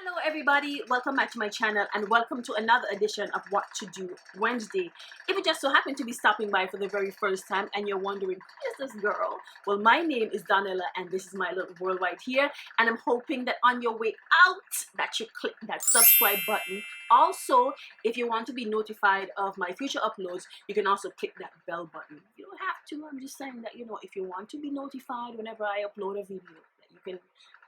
Hello everybody, welcome back to my channel and welcome to another edition of What to Do Wednesday. If you just so happen to be stopping by for the very first time and you're wondering, who is this girl? Well, my name is Donella and this is my little world right here, and I'm hoping that on your way out that you click that subscribe button. Also, if you want to be notified of my future uploads, you can also click that bell button. You don't have to, I'm just saying that, if you want to be notified whenever I upload a video, that you can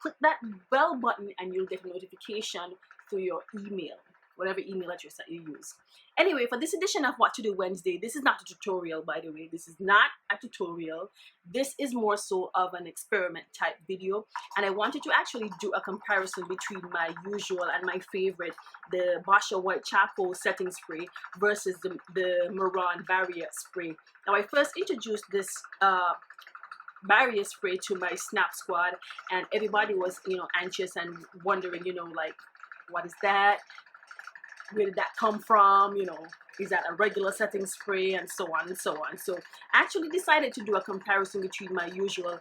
click that bell button and you'll get a notification through your email, whatever email address that you use. Anyway, for this edition of What to Do Wednesday, this is not a tutorial, by the way. This is not a tutorial. This is more so of an experiment type video, and I wanted to actually do a comparison between my usual and my favorite, the Basha White Charcoal Setting Spray versus the Mehron Barrier Spray. Now, I first introduced this barrier spray to my snap squad, and everybody was anxious and wondering, like, what is that, where did that come from, is that a regular setting spray, and so on and so on. So I actually decided to do a comparison between my usual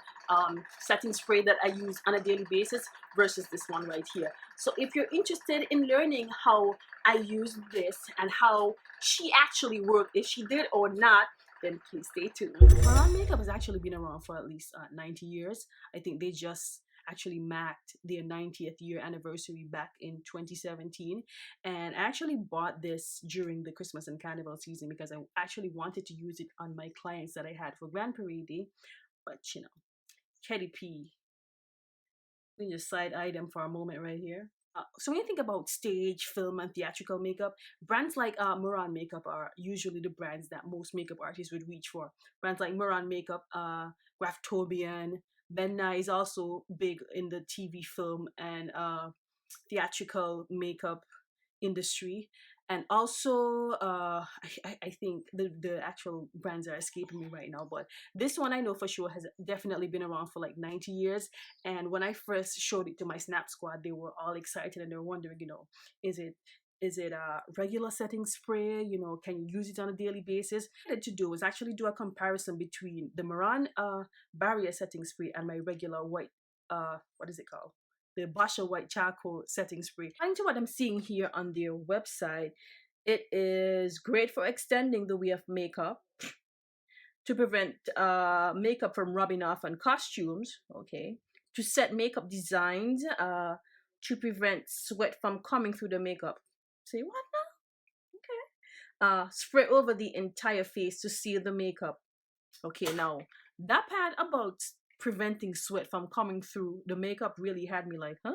setting spray that I use on a daily basis versus this one right here. So if you're interested in learning how I use this and how she actually worked, if she did or not, then please stay tuned. Mehron makeup has actually been around for at least 90 years. I think they just actually marked their 90th year anniversary back in 2017, and I actually bought this during the Christmas and Carnival season because I actually wanted to use it on my clients that I had for Grand Parade Day. But Katy P, we just side-eye them for a moment right here. So when you think about stage, film, and theatrical makeup, brands like Mehron Makeup are usually the brands that most makeup artists would reach for. Brands like Mehron Makeup, Graftobian, Ben Nye is also big in the TV, film, and theatrical makeup industry. And also, I think the actual brands are escaping me right now, but this one I know for sure has definitely been around for like 90 years. And when I first showed it to my Snap squad, they were all excited and they were wondering, is it a regular setting spray? Can you use it on a daily basis? What I wanted to do was actually do a comparison between the Mehron Barrier Setting Spray and my regular white, what is it called? The Basha White Charcoal Setting Spray. According to what I'm seeing here on their website, it is great for extending the wear of makeup, to prevent makeup from rubbing off on costumes, okay, to set makeup designs, to prevent sweat from coming through the makeup. Say what now? Okay. Spray over the entire face to seal the makeup. Okay, now that part about preventing sweat from coming through the makeup really had me like, huh?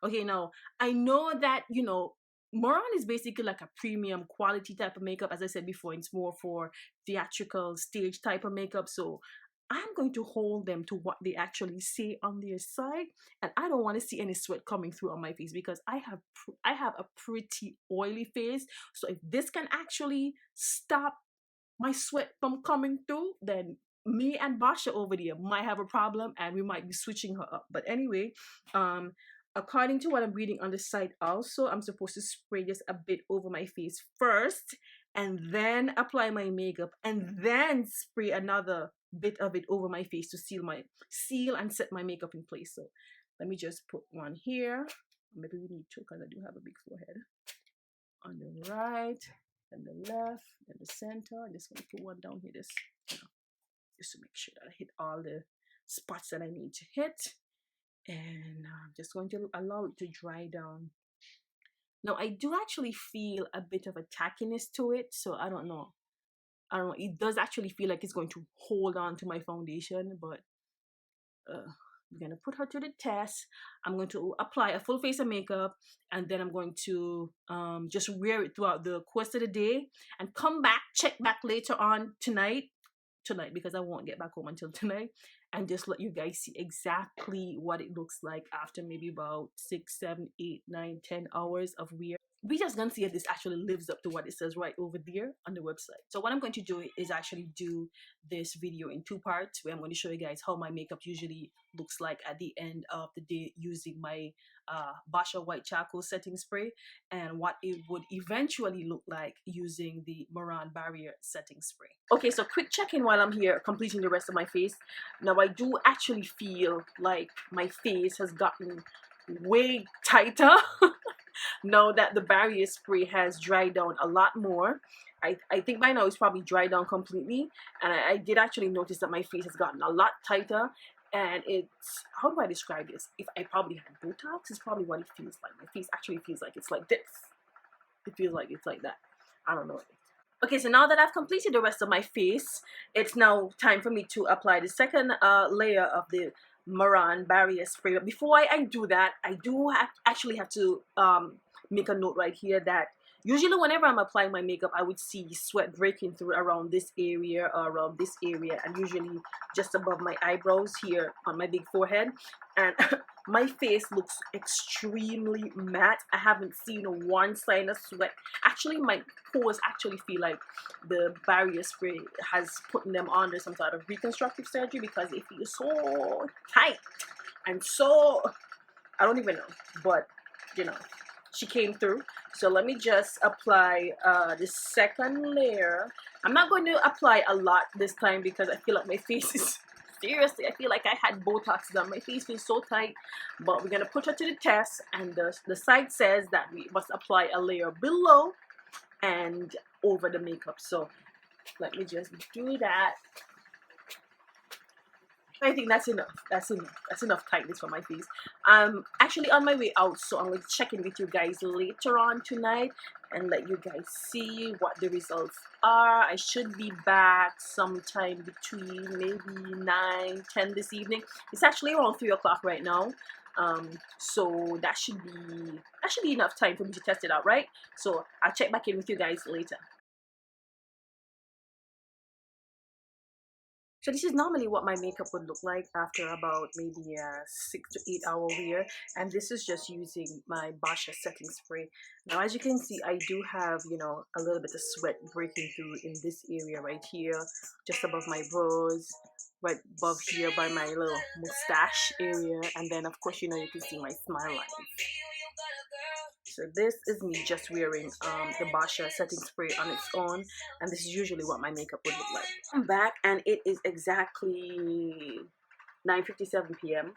Okay, now I know that Mehron is basically like a premium quality type of makeup. As I said before, it's more for theatrical stage type of makeup, so I'm going to hold them to what they actually say on their side, and I don't want to see any sweat coming through on my face because I have a pretty oily face. So if this can actually stop my sweat from coming through, then me and Basha over there might have a problem and we might be switching her up. But anyway, according to what I'm reading on the site, also I'm supposed to spray just a bit over my face first and then apply my makeup and then spray another bit of it over my face to seal and set my makeup in place. So let me just put one here. Maybe we need two because I do have a big forehead. On the right and the left and the center. I'm just going to put one down here just to make sure that I hit all the spots that I need to hit. And I'm just going to allow it to dry down. Now I do actually feel a bit of a tackiness to it, so I don't know. It does actually feel like it's going to hold on to my foundation, but we're gonna put her to the test. I'm going to apply a full face of makeup, and then I'm going to just wear it throughout the course of the day and come back, check back later on tonight because I won't get back home until tonight, and just let you guys see exactly what it looks like after maybe about 6, 7, 8, 9, 10 hours of wear. We just gonna see if this actually lives up to what it says right over there on the website. So what I'm going to do is actually do this video in two parts, where I'm going to show you guys how my makeup usually looks like at the end of the day using my Basha White Charcoal Setting Spray, and what it would eventually look like using the Mehron Barrier Setting Spray. Okay, so quick check-in while I'm here completing the rest of my face. Now I do actually feel like my face has gotten way tighter now that the barrier spray has dried down a lot more. I think by now it's probably dried down completely, and I did actually notice that my face has gotten a lot tighter. And it's, how do I describe this? If I probably had Botox, it's probably what it feels like. My face actually feels like it's like this. It feels like it's like that. I don't know. Okay, so now that I've completed the rest of my face, it's now time for me to apply the second layer of the Mehron Barrier Spray. But before I do that, I do actually have to make a note right here that usually whenever I'm applying my makeup, I would see sweat breaking through around this area or around this area, and usually just above my eyebrows here on my big forehead. And my face looks extremely matte. I haven't seen one sign of sweat. Actually, my pores actually feel like the barrier spray has put them under some sort of reconstructive surgery, because it feels so tight and so, I don't even know, but you know, she came through. So let me just apply the second layer. I'm not going to apply a lot this time because I feel like my face is, seriously, I feel like I had Botox done. My face feels so tight, but we're going to put her to the test, and the site says that we must apply a layer below and over the makeup. So let me just do that. I think that's enough. That's enough tightness for my face. I'm actually on my way out, so I'm going to check in with you guys later on tonight and let you guys see what the results are. I should be back sometime between maybe 9, 10 this evening. It's actually around 3 o'clock right now. So that should be enough time for me to test it out, right? So I'll check back in with you guys later. So this is normally what my makeup would look like after about maybe a 6 to 8 hour wear, and this is just using my Basha setting spray. Now as you can see, I do have, you know, a little bit of sweat breaking through in this area right here, just above my brows, right above here by my little mustache area, and then of course, you know, you can see my smile lines. So this is me just wearing the Basha setting spray on its own, and this is usually what my makeup would look like. I'm back, and it is exactly 9:57 p.m.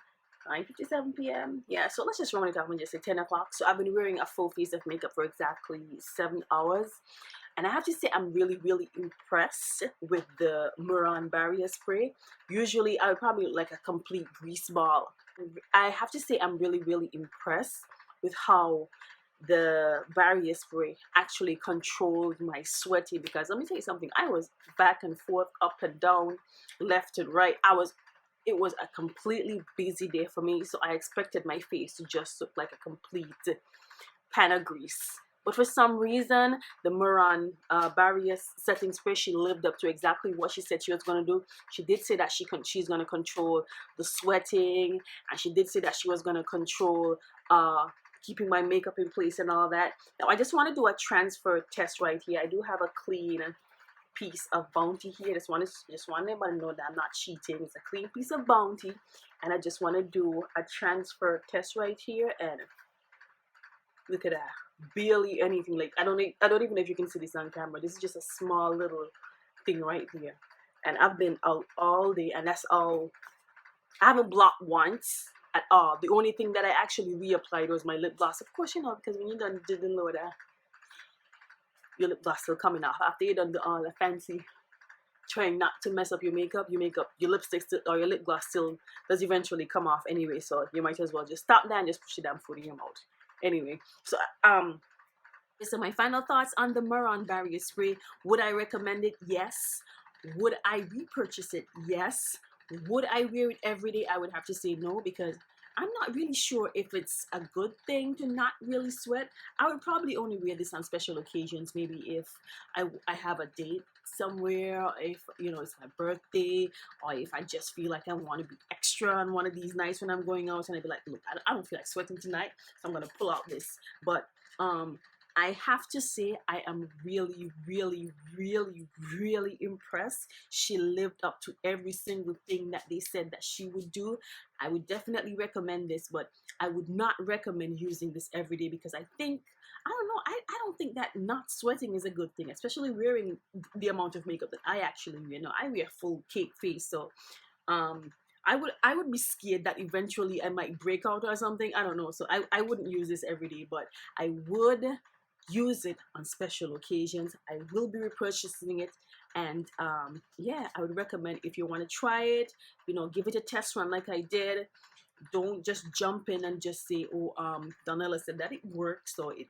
9:57 p.m. Yeah, so let's just round it up and just say 10 o'clock. So I've been wearing a full face of makeup for exactly 7 hours. And I have to say I'm really, really impressed with the Mehron Barrier Spray. Usually I would probably look like a complete grease ball. I have to say I'm really, really impressed with how the barrier spray actually controlled my sweating, because let me tell you something, I was back and forth, up and down, left and right. It was a completely busy day for me, so I expected my face to just look like a complete pan of grease. But for some reason, the Mehron barrier setting spray, she lived up to exactly what she said she was going to do. She did say that she's going to control the sweating, and she did say that she was going to control keeping my makeup in place and all that. Now I just want to do a transfer test right here. I do have a clean piece of Bounty here. Just want everybody to know that I'm not cheating. It's a clean piece of Bounty, and I just want to do a transfer test right here. And look at that, barely anything. Like I don't even know if you can see this on camera. This is just a small little thing right here, and I've been out all day, and that's all. I haven't blocked once at all. The only thing that I actually reapplied was my lip gloss. Of course, you know, because when you didn't know that your lip gloss still coming off after you done all the fancy trying not to mess up your makeup, your lipstick still, or your lip gloss still does eventually come off anyway. So you might as well just stop there and just push it down food in your mouth. Anyway, so so my final thoughts on the Mehron Barrier Spray. Would I recommend it? Yes. Would I repurchase it? Yes. Would I wear it every day? I would have to say no, because I'm not really sure if it's a good thing to not really sweat. I would probably only wear this on special occasions, maybe if I have a date somewhere, if, you know, it's my birthday, or if I just feel like I want to be extra on one of these nights when I'm going out, and I'd be like, look, I don't feel like sweating tonight, so I'm going to pull out this. But I have to say I am really, really, really, really impressed. She lived up to every single thing that they said that she would do. I would definitely recommend this, but I would not recommend using this every day, because I think, I don't know, I don't think that not sweating is a good thing, especially wearing the amount of makeup that I actually wear. No, I wear full cake face, so I would be scared that eventually I might break out or something. I don't know. So I wouldn't use this every day, but I would use it on special occasions. I will be repurchasing it. And yeah, I would recommend if you want to try it, you know, give it a test run like I did. Don't just jump in and just say, oh, Donella said that it works, so it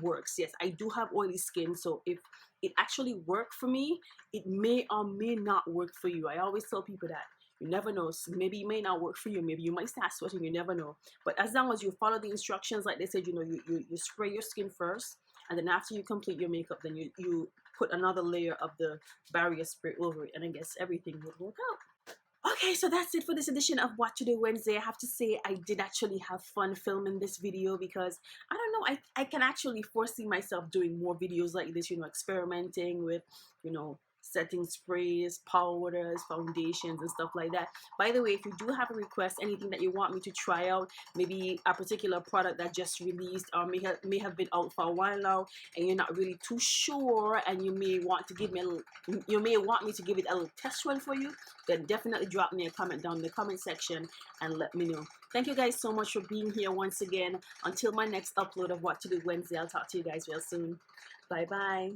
works. Yes, I do have oily skin, so if it actually worked for me, it may or may not work for you. I always tell people that you never know. Maybe it may not work for you. Maybe you might start sweating. You never know. But as long as you follow the instructions, like they said, you know, you spray your skin first, and then after you complete your makeup, then you put another layer of the barrier spray over it, and I guess everything would work out. Okay, so that's it for this edition of What to Do Wednesday. I have to say I did actually have fun filming this video because, I don't know, I can actually foresee myself doing more videos like this, you know, experimenting with, you know, setting sprays, powders, foundations, and stuff like that. By the way, if you do have a request, anything that you want me to try out, maybe a particular product that just released or may have been out for a while now, and you're not really too sure, and you may want to give me a little, you may want me to give it a little test run for you, then definitely drop me a comment down in the comment section and let me know. Thank you guys so much for being here once again. Until my next upload of What to Do Wednesday, I'll talk to you guys real soon. Bye bye.